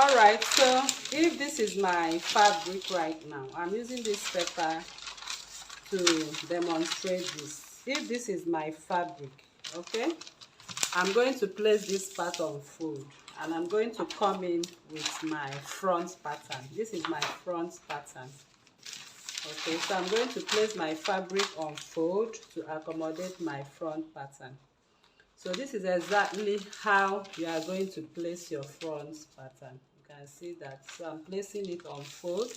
All right, so if this is my fabric right now, I'm using this paper to demonstrate this. If this is my fabric, okay, I'm going to place this part on fold, and I'm going to come in with my front pattern. This is my front pattern. Okay, so I'm going to place my fabric on fold to accommodate my front pattern. So this is exactly how you are going to place your front pattern. You can see that. So I'm placing it on fold,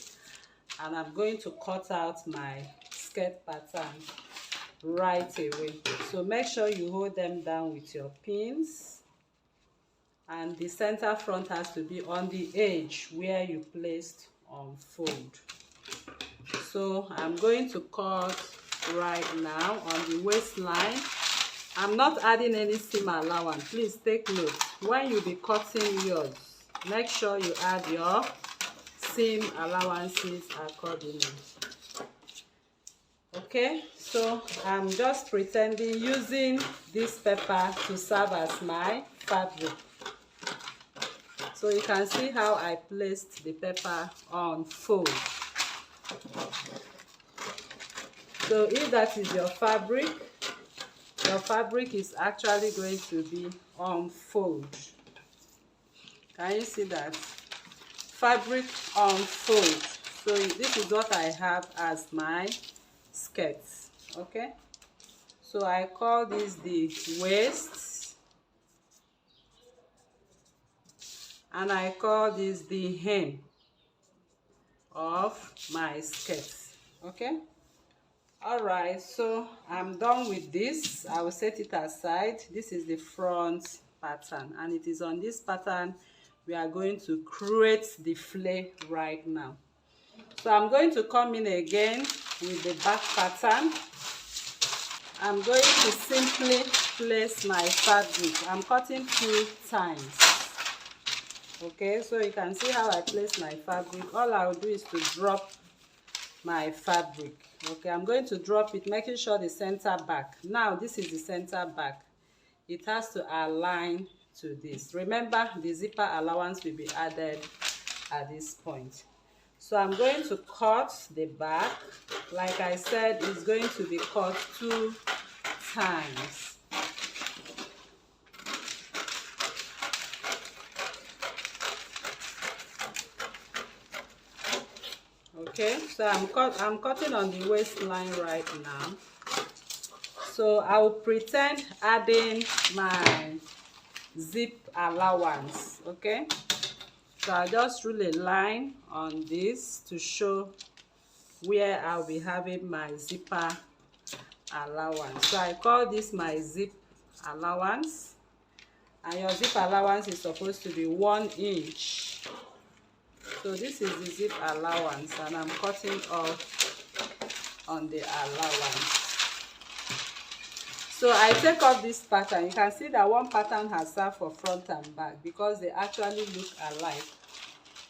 and I'm going to cut out my skirt pattern right away. So make sure you hold them down with your pins, and the center front has to be on the edge where you placed on fold. So I'm going to cut right now on the waistline. I'm not adding any seam allowance. Please take note, when you be cutting yours, make sure you add your seam allowances accordingly. Okay, so I'm just pretending using this paper to serve as my fabric. So you can see how I placed the paper on fold. So if that is your fabric is actually going to be on fold. Can you see that? Fabric on fold. So this is what I have as my skirt. Okay, so I call this the waist, and I call this the hem of my skirt. Okay, all right, so I'm done with this. I will set it aside. This is the front pattern, and it is on this pattern we are going to create the flare right now. So I'm going to come in again with the back pattern. I'm going to simply place my fabric. I'm cutting 2 times. Okay, so you can see how I place my fabric. All I will do is to drop my fabric. Okay, I'm going to drop it, making sure the center back. Now this is the center back. It has to align to this. Remember, the zipper allowance will be added at this point. So I'm going to cut the back. Like I said, it's going to be cut 2 times. Okay, so I'm cutting on the waistline right now. So I will pretend adding my zip allowance. Okay, so I'll just rule a line on this to show where I'll be having my zipper allowance. So I call this my zip allowance, and your zip allowance is supposed to be 1 inch. So this is the zip allowance, and I'm cutting off on the allowance. So I take off this pattern. You can see that one pattern has served for front and back because they actually look alike.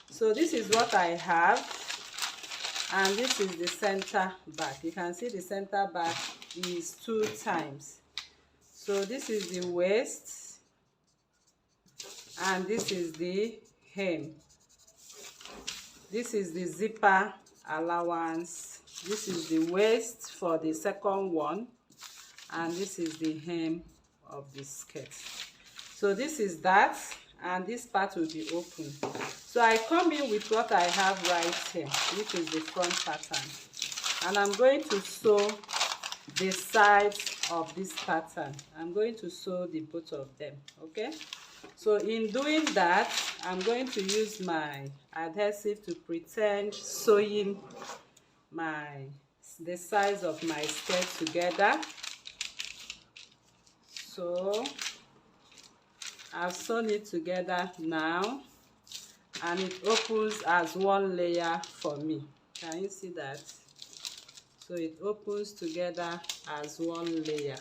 So this is what I have, and this is the center back. You can see the center back is 2 times. So this is the waist, and this is the hem. This is the zipper allowance. This is the waist for the second one, and this is the hem of the skirt. So this is that, and this part will be open. So I come in with what I have right here, which is the front pattern, and I'm going to sew the sides of this pattern. I'm going to sew the both of them. Okay, so in doing that, I'm going to use my adhesive to pretend sewing the sides of my skirt together. So I've sewn it together now, and it opens as one layer for me. Can you see that? So it opens together as one layer.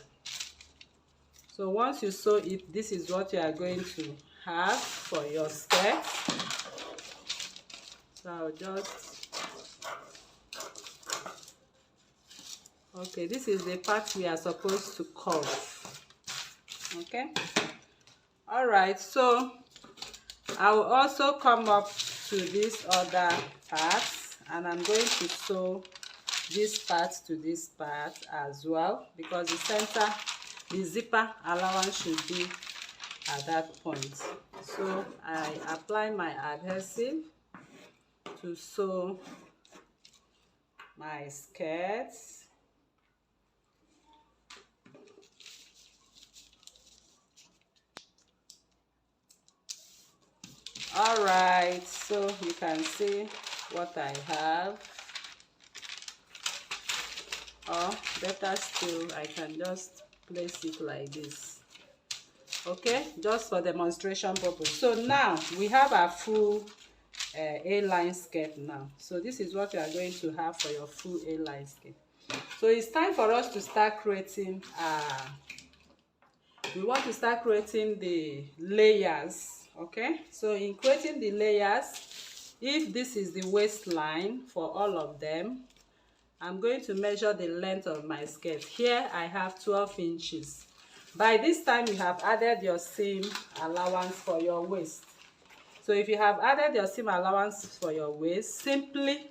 So once you sew it, this is what you are going to have for your skirt. So I'll just, okay, this is the part we are supposed to curve. Okay, all right, so I will also come up to this other part, and I'm going to sew this part to this part as well, because the zipper allowance should be at that point. So I apply my adhesive to sew my skirt. All right, so you can see what I have, or better still, I can just place it like this. Okay, just for demonstration purpose. So now we have our full A-line skirt now. So this is what you are going to have for your full A-line skirt. So it's time for us to start creating we want to start creating the layers. Okay, so in creating the layers, if this is the waistline for all of them, I'm going to measure the length of my skirt. Here I have 12 inches. By this time you have added your seam allowance for your waist. So if you have added your seam allowance for your waist, simply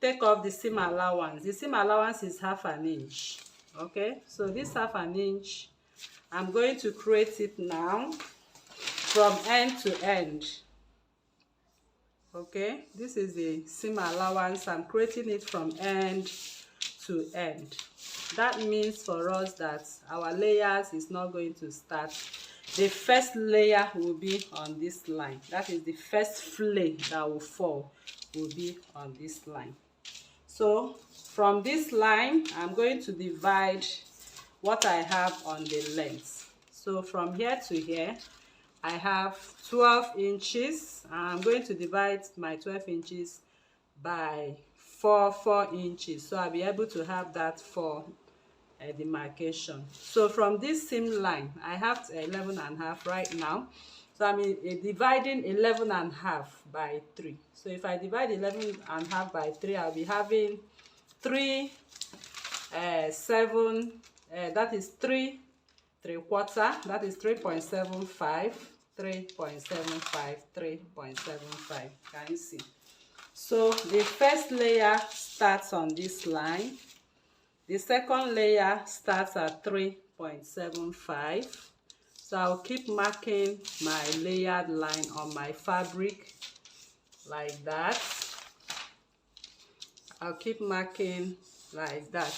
take off the seam allowance. The seam allowance is ½ an inch. Okay, so this ½ an inch, I'm going to create it now from end to end. Okay, this is the seam allowance. I'm creating it from end to end. That means for us that our layers is not going to start. The first layer will be on this line. That is the first flay that will fall will be on this line. So from this line, I'm going to divide what I have on the length. So from here to here, I have 12 inches. I'm going to divide my 12 inches by 4 inches. So I'll be able to have that for demarcation. So from this seam line, I have 11.5 right now. So I'm dividing 11.5 by 3. So if I divide 11.5 by 3, I'll be having 3, 7, that is 3 3/4, that is 3.75, 3.75, 3.75. Can you see? So the first layer starts on this line. The second layer starts at 3.75. So I'll keep marking my layered line on my fabric like that. I'll keep marking like that.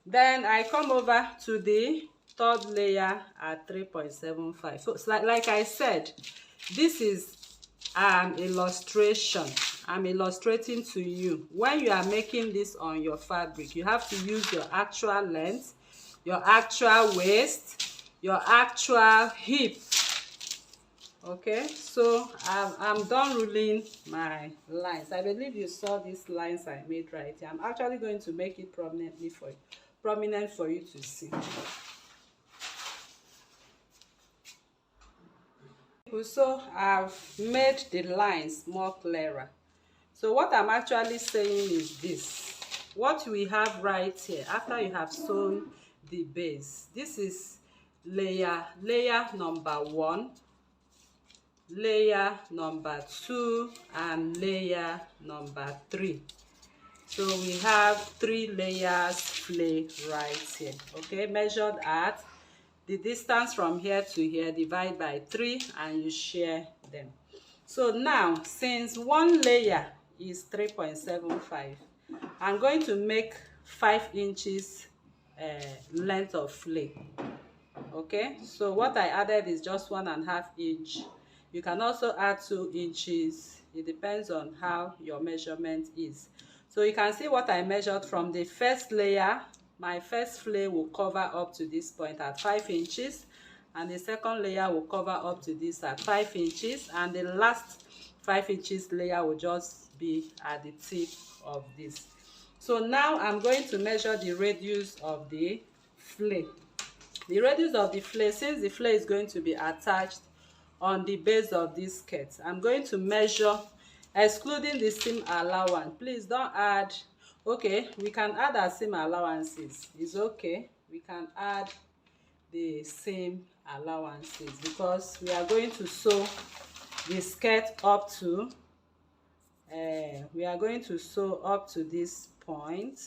Then I come over to the third layer at 3.75. So like I said, this is an illustration. I'm illustrating to you. When you are making this on your fabric, you have to use your actual length, your actual waist, your actual hip. Okay, so I'm done ruling my lines. I believe you saw these lines I made right here. I'm actually going to make it prominent for you to see. So I've made the lines more clearer. So what I'm actually saying is this: what we have right here, after you have sewn the base, this is layer number 1, layer number 2, and layer number 3. So we have 3 layers flay right here. Okay, measured at the distance from here to here, divide by 3, and you share them. So now, since one layer is 3.75, I'm going to make 5 inches length of flay. Okay, so what I added is just 1.5 inch. You can also add 2 inches. It depends on how your measurement is. So you can see what I measured from the first layer. My first flay will cover up to this point at 5 inches, and the second layer will cover up to this at 5 inches, and the last 5 inches layer will just be at the tip of this. So now I'm going to measure the radius of the flay. The radius of the flay, since the flay is going to be attached on the base of this skirt, I'm going to measure, excluding the seam allowance. Please don't add. Okay, we can add our seam allowances. It's okay, we can add the seam allowances because we are going to sew the skirt up to we are going to sew up to this point,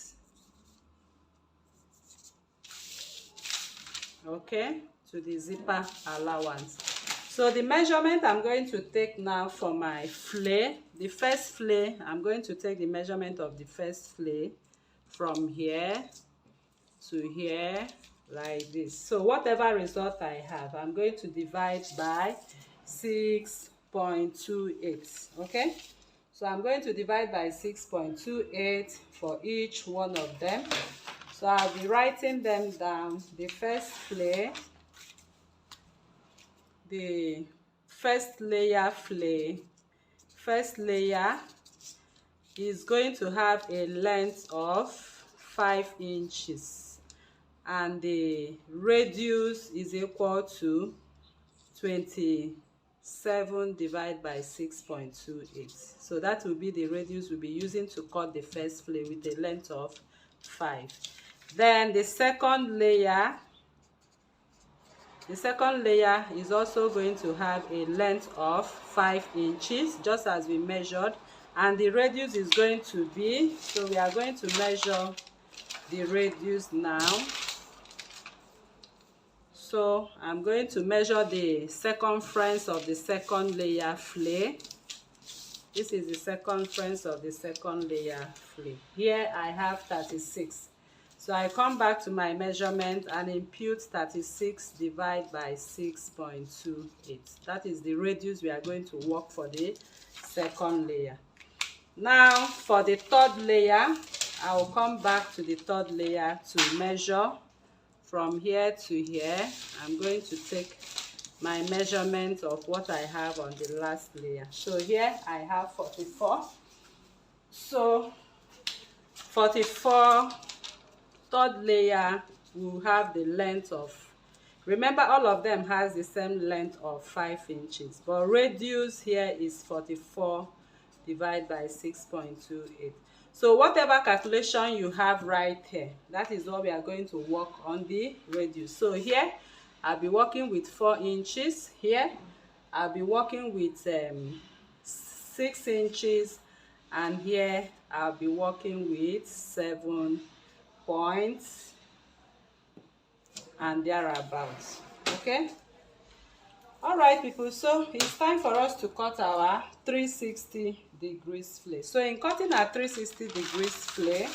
okay, to the zipper allowance. So the measurement I'm going to take now for my flare, the first flare, I'm going to take the measurement of the first flare from here to here like this. So whatever result I have, I'm going to divide by 6.28. okay, so I'm going to divide by 6.28 for each one of them. So I'll be writing them down. The first flare, the first layer flare, first layer is going to have a length of 5 inches, and the radius is equal to 27 divided by 6.28. so that will be the radius we'll be using to cut the first flare with a length of 5. Then the second layer is also going to have a length of 5 inches, just as we measured, and the radius is going to be, so we are going to measure the radius now. So I'm going to measure the circumference of the second layer flare. This is the circumference of the second layer flare. Here I have 36. So I come back to my measurement and impute 36 divided by 6.28. That is the radius we are going to work for the second layer. Now for the third layer, I will come back to the third layer to measure from here to here. I'm going to take my measurement of what I have on the last layer. So here I have 44. So 44, third layer will have the length of, remember all of them has the same length of 5 inches, but radius here is 44 divided by 6.28. so whatever calculation you have right here, that is what we are going to work on the radius. So here I'll be working with 4 inches, here I'll be working with 6 inches, and here I'll be working with 7 points and thereabouts. Okay, all right people, so it's time for us to cut our 360 degrees flare. So in cutting our 360 degrees flare,